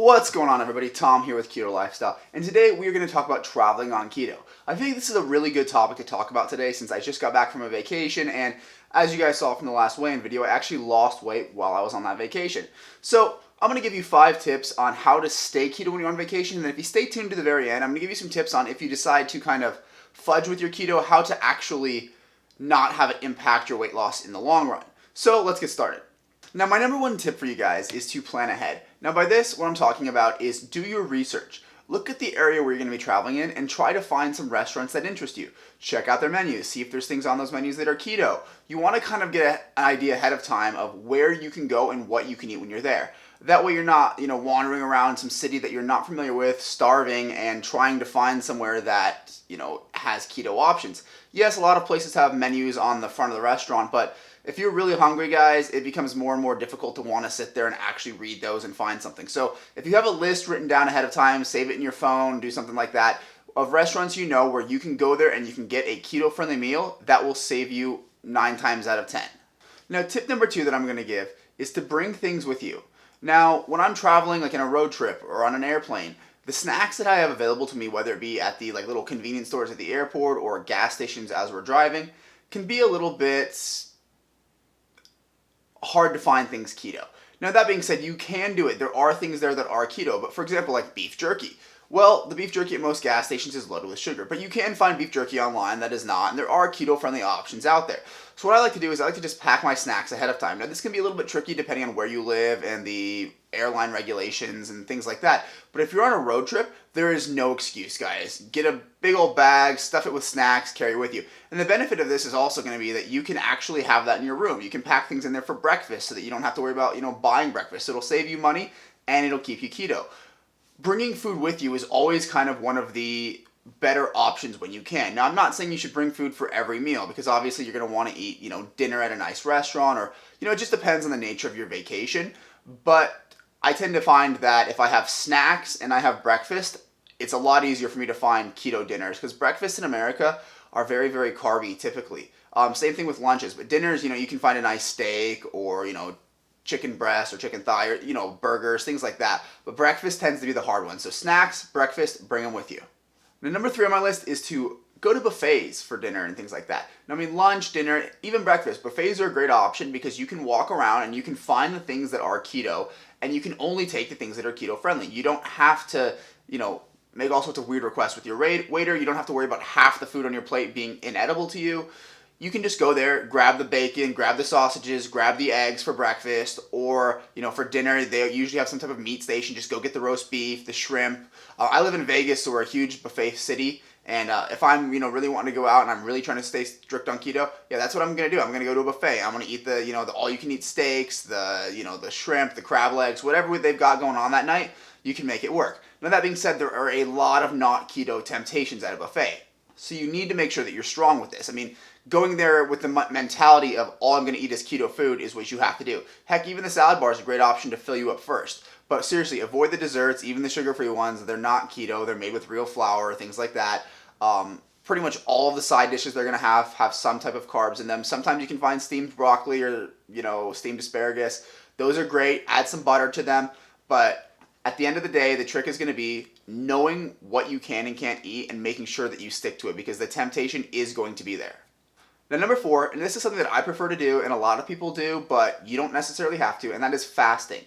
What's going on, everybody? Tom here with Keto Lifestyle, and today we are going to talk about traveling on keto. I think this is a really good topic to talk about today since I just got back from a vacation, and as you guys saw from the last weigh-in video, I actually lost weight while I was on that vacation. So I'm going to give you 5 tips on how to stay keto when you're on vacation, and then if you stay tuned to the very end, I'm going to give you some tips on if you decide to kind of fudge with your keto, how to actually not have it impact your weight loss in the long run. So let's get started. Now, my number 1 tip for you guys is to plan ahead. Now, by this, what I'm talking about is do your research. Look at the area where you're going to be traveling in and try to find some restaurants that interest you. Check out their menus. See if there's things on those menus that are keto. You want to kind of get an idea ahead of time of where you can go and what you can eat when you're there. That way you're not, wandering around some city that you're not familiar with, starving, and trying to find somewhere that, has keto options. Yes, a lot of places have menus on the front of the restaurant, but if you're really hungry, guys, it becomes more and more difficult to want to sit there and actually read those and find something. So if you have a list written down ahead of time, save it in your phone, do something like that, of restaurants where you can go there and you can get a keto-friendly meal, that will save you 9 times out of 10. Now, tip number 2 that I'm going to give is to bring things with you. Now, when I'm traveling, like in a road trip or on an airplane, the snacks that I have available to me, whether it be at the little convenience stores at the airport or gas stations as we're driving, can be a little bit hard to find things keto. Now, that being said, you can do it. There are things there that are keto, but for example, like beef jerky. Well, the beef jerky at most gas stations is loaded with sugar, but you can find beef jerky online that is not, and there are keto-friendly options out there. So what I like to do is I like to just pack my snacks ahead of time. Now, this can be a little bit tricky depending on where you live and the airline regulations and things like that, but if you're on a road trip, there is no excuse, guys. Get a big old bag, stuff it with snacks, carry it with you. And the benefit of this is also going to be that you can actually have that in your room. You can pack things in there for breakfast so that you don't have to worry about, buying breakfast. It'll save you money and it'll keep you keto. Bringing food with you is always kind of one of the better options when you can. Now, I'm not saying you should bring food for every meal because obviously you're going to want to eat, dinner at a nice restaurant or, it just depends on the nature of your vacation. But I tend to find that if I have snacks and I have breakfast, it's a lot easier for me to find keto dinners because breakfasts in America are very, very carby typically. Same thing with lunches, but dinners, you can find a nice steak or, chicken breast or chicken thigh or, burgers, things like that. But breakfast tends to be the hard one. So snacks, breakfast, bring them with you. Now, number 3 on my list is to go to buffets for dinner and things like that. Now, lunch, dinner, even breakfast, buffets are a great option because you can walk around and you can find the things that are keto and you can only take the things that are keto friendly. You don't have to, make all sorts of weird requests with your waiter. You don't have to worry about half the food on your plate being inedible to you. You can just go there, grab the bacon, grab the sausages, grab the eggs for breakfast, or, for dinner, they usually have some type of meat station. Just go get the roast beef, the shrimp. I live in Vegas, so we're a huge buffet city, and if I'm, really wanting to go out and I'm really trying to stay strict on keto, yeah, that's what I'm going to do. I'm going to go to a buffet. I'm going to eat the all-you-can-eat steaks, the shrimp, the crab legs, whatever they've got going on that night, you can make it work. Now, that being said, there are a lot of not keto temptations at a buffet, so you need to make sure that you're strong with this. Going there with the mentality of all I'm going to eat is keto food is what you have to do. Heck, even the salad bar is a great option to fill you up first. But seriously, avoid the desserts, even the sugar-free ones. They're not keto. They're made with real flour, things like that. Pretty much all of the side dishes they're going to have some type of carbs in them. Sometimes you can find steamed broccoli or, steamed asparagus. Those are great. Add some butter to them. But at the end of the day, the trick is going to be knowing what you can and can't eat and making sure that you stick to it because the temptation is going to be there. Now, number 4, and this is something that I prefer to do and a lot of people do, but you don't necessarily have to, and that is fasting.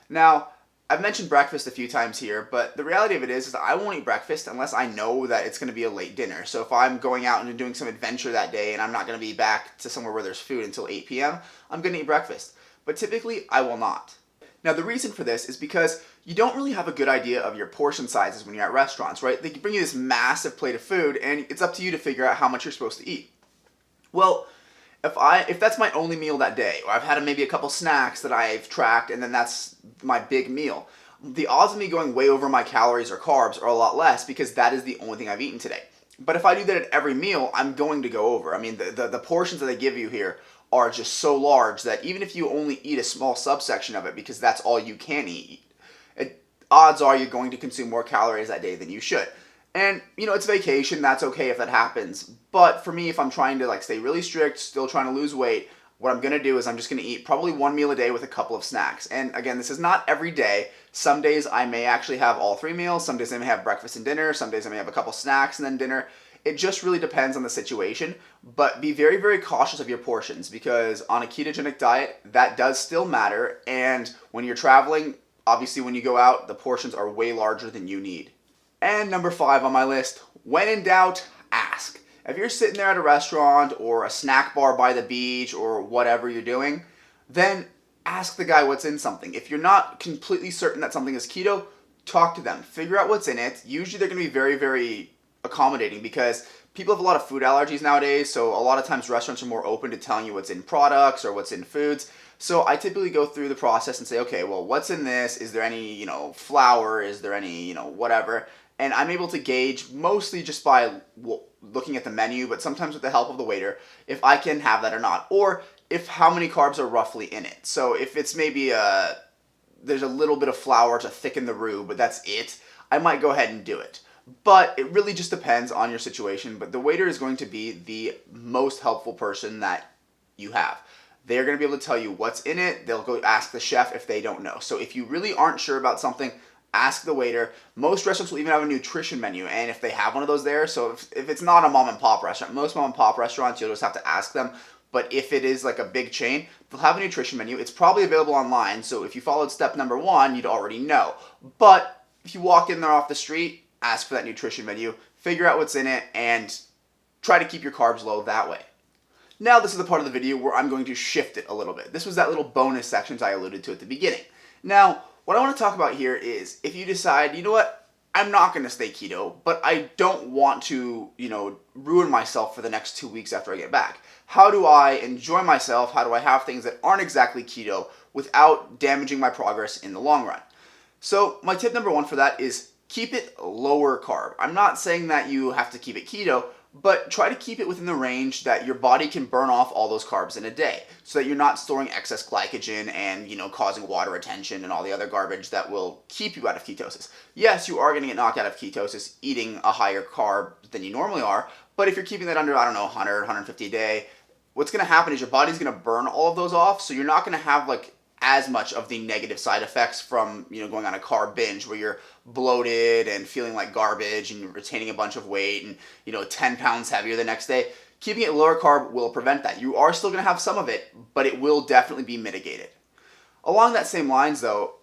Now, I've mentioned breakfast a few times here, but the reality of it is I won't eat breakfast unless I know that it's going to be a late dinner. So if I'm going out and doing some adventure that day and I'm not going to be back to somewhere where there's food until 8 p.m., I'm going to eat breakfast. But typically, I will not. Now, the reason for this is because you don't really have a good idea of your portion sizes when you're at restaurants, right? They bring you this massive plate of food, and it's up to you to figure out how much you're supposed to eat. Well, if that's my only meal that day, or I've had maybe a couple snacks that I've tracked, and then that's my big meal, the odds of me going way over my calories or carbs are a lot less because that is the only thing I've eaten today. But if I do that at every meal, I'm going to go over. The portions that they give you here are just so large that even if you only eat a small subsection of it because that's all you can eat, odds are you're going to consume more calories that day than you should. And, it's vacation, that's okay if that happens. But for me, if I'm trying to stay really strict, still trying to lose weight, what I'm gonna do is I'm just gonna eat probably one meal a day with a couple of snacks. And again, this is not every day. Some days I may actually have all 3 meals. Some days I may have breakfast and dinner. Some days I may have a couple snacks and then dinner. It just really depends on the situation, but be very, very cautious of your portions because on a ketogenic diet, that does still matter. And when you're traveling, obviously when you go out, the portions are way larger than you need. And number 5 on my list, when in doubt, ask. If you're sitting there at a restaurant or a snack bar by the beach or whatever you're doing, then ask the guy what's in something. If you're not completely certain that something is keto, talk to them. Figure out what's in it. Usually they're going to be very, very accommodating because people have a lot of food allergies nowadays, so a lot of times restaurants are more open to telling you what's in products or what's in foods. So I typically go through the process and say, okay, well, what's in this? Is there any, flour? Is there any, whatever? And I'm able to gauge mostly just by looking at the menu, but sometimes with the help of the waiter, if I can have that or not, or if how many carbs are roughly in it. So if it's maybe there's a little bit of flour to thicken the roux, but that's it, I might go ahead and do it. But it really just depends on your situation. But the waiter is going to be the most helpful person that you have. They're going to be able to tell you what's in it. They'll go ask the chef if they don't know. So if you really aren't sure about something, ask the waiter. Most restaurants will even have a nutrition menu, and if they have one of those there, so if it's not a mom and pop restaurant, most mom and pop restaurants, you'll just have to ask them. But if it is like a big chain, they'll have a nutrition menu. It's probably available online, so if you followed step number 1, you'd already know. But if you walk in there off the street, ask for that nutrition menu, figure out what's in it, and try to keep your carbs low that way. Now this is the part of the video where I'm going to shift it a little bit. This was that little bonus sections I alluded to at the beginning. Now, what I want to talk about here is if you decide, you know what, I'm not going to stay keto, but I don't want to, ruin myself for the next 2 weeks after I get back. How do I enjoy myself? How do I have things that aren't exactly keto without damaging my progress in the long run? So my tip number 1 for that is keep it lower carb. I'm not saying that you have to keep it keto, but try to keep it within the range that your body can burn off all those carbs in a day so that you're not storing excess glycogen and, causing water retention and all the other garbage that will keep you out of ketosis. Yes, you are going to get knocked out of ketosis eating a higher carb than you normally are, but if you're keeping that under, 100, 150 a day, what's going to happen is your body's going to burn all of those off, so you're not going to have as much of the negative side effects from going on a carb binge where you're bloated and feeling like garbage and you're retaining a bunch of weight and 10 pounds heavier the next day. Keeping it lower carb will prevent that. You are still going to have some of it, but it will definitely be mitigated. Along that same lines though,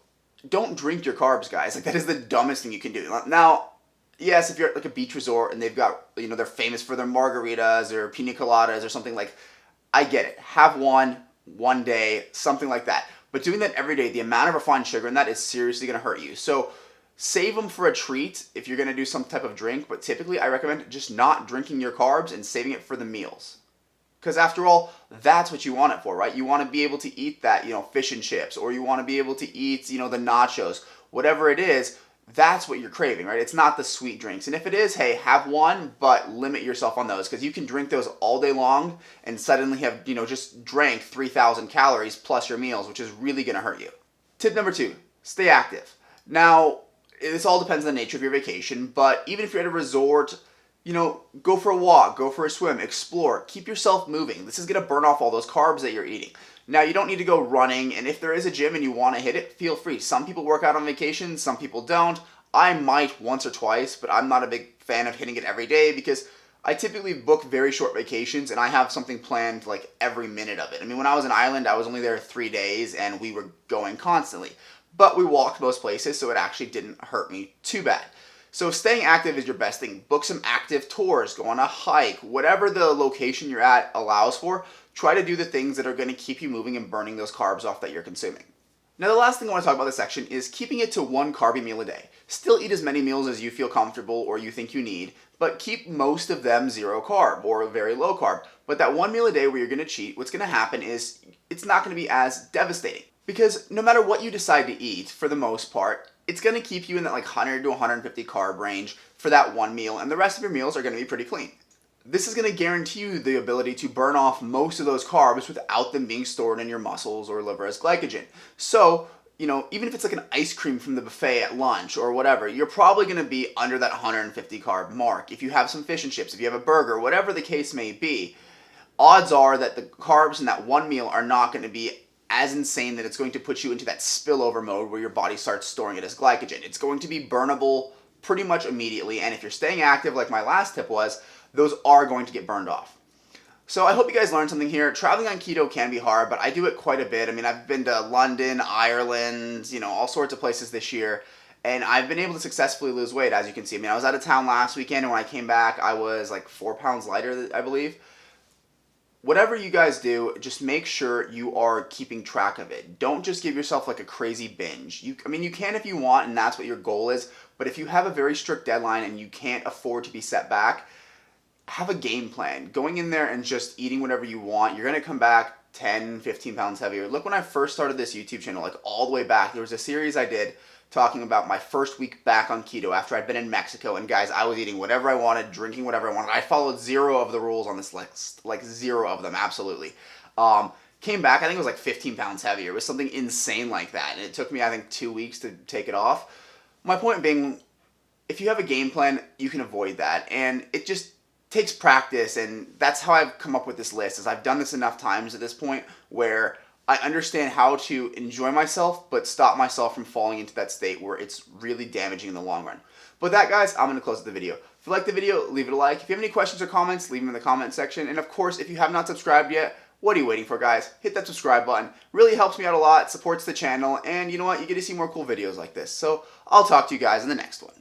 don't drink your carbs, guys. That is the dumbest thing you can do. Now, yes, if you're at a beach resort and they've got, they're famous for their margaritas or pina coladas or something, I get it. Have one day, something like that. But doing that every day, the amount of refined sugar in that is seriously going to hurt you. So save them for a treat if you're going to do some type of drink. But typically, I recommend just not drinking your carbs and saving it for the meals. Because after all, that's what you want it for, right? You want to be able to eat that, fish and chips. Or you want to be able to eat, the nachos. Whatever it is, that's what you're craving, right? It's not the sweet drinks. And if it is, hey, have one, but limit yourself on those because you can drink those all day long and suddenly have, just drank 3,000 calories plus your meals, which is really going to hurt you. Tip number 2, stay active. Now, this all depends on the nature of your vacation, but even if you're at a resort, go for a walk, go for a swim, explore, keep yourself moving. This is going to burn off all those carbs that you're eating. Now, you don't need to go running, and if there is a gym and you want to hit it, feel free. Some people work out on vacation, some people don't. I might once or twice, but I'm not a big fan of hitting it every day because I typically book very short vacations, and I have something planned every minute of it. I mean, when I was in Ireland, I was only there 3 days, and we were going constantly. But we walked most places, so it actually didn't hurt me too bad. So staying active is your best thing. Book some active tours, go on a hike, whatever the location you're at allows for. Try to do the things that are going to keep you moving and burning those carbs off that you're consuming. Now the last thing I want to talk about this section is keeping it to one carby meal a day. Still eat as many meals as you feel comfortable or you think you need, but keep most of them 0 carb or very low carb. But that one meal a day where you're going to cheat, what's going to happen is it's not going to be as devastating. Because no matter what you decide to eat, for the most part, it's going to keep you in that 100 to 150 carb range for that one meal, and the rest of your meals are going to be pretty clean. This is going to guarantee you the ability to burn off most of those carbs without them being stored in your muscles or liver as glycogen. So, even if it's an ice cream from the buffet at lunch or whatever, you're probably going to be under that 150 carb mark. If you have some fish and chips, if you have a burger, whatever the case may be, odds are that the carbs in that one meal are not going to be as insane that it's going to put you into that spillover mode where your body starts storing it as glycogen. It's going to be burnable pretty much immediately, and if you're staying active like my last tip was, those are going to get burned off. So I hope you guys learned something here. Traveling on keto can be hard, but I do it quite a bit. I mean, I've been to London, Ireland, all sorts of places this year, and I've been able to successfully lose weight, as you can see. I mean, I was out of town last weekend, and when I came back, I was like 4 pounds lighter, I believe. Whatever you guys do, just make sure you are keeping track of it. Don't just give yourself like a crazy binge. You can if you want, and that's what your goal is, but if you have a very strict deadline and you can't afford to be set back, have a game plan. Going in there and just eating whatever you want, you're going to come back 10, 15 pounds heavier. Look, when I first started this YouTube channel, like all the way back, there was a series I did talking about my first week back on keto after I'd been in Mexico. And guys, I was eating whatever I wanted, drinking whatever I wanted. I followed 0 of the rules on this list, like 0 of them, absolutely. Came back, I think it was like 15 pounds heavier. It was something insane like that. And it took me, I think, 2 weeks to take it off. My point being, if you have a game plan, you can avoid that. And it just takes practice, and that's how I've come up with this list, is I've done this enough times at this point where I understand how to enjoy myself, but stop myself from falling into that state where it's really damaging in the long run. But with that, guys, I'm going to close the video. If you like the video, leave it a like. If you have any questions or comments, leave them in the comment section. And of course, if you have not subscribed yet, what are you waiting for, guys? Hit that subscribe button. Really helps me out a lot, supports the channel, and you know what? You get to see more cool videos like this. So I'll talk to you guys in the next one.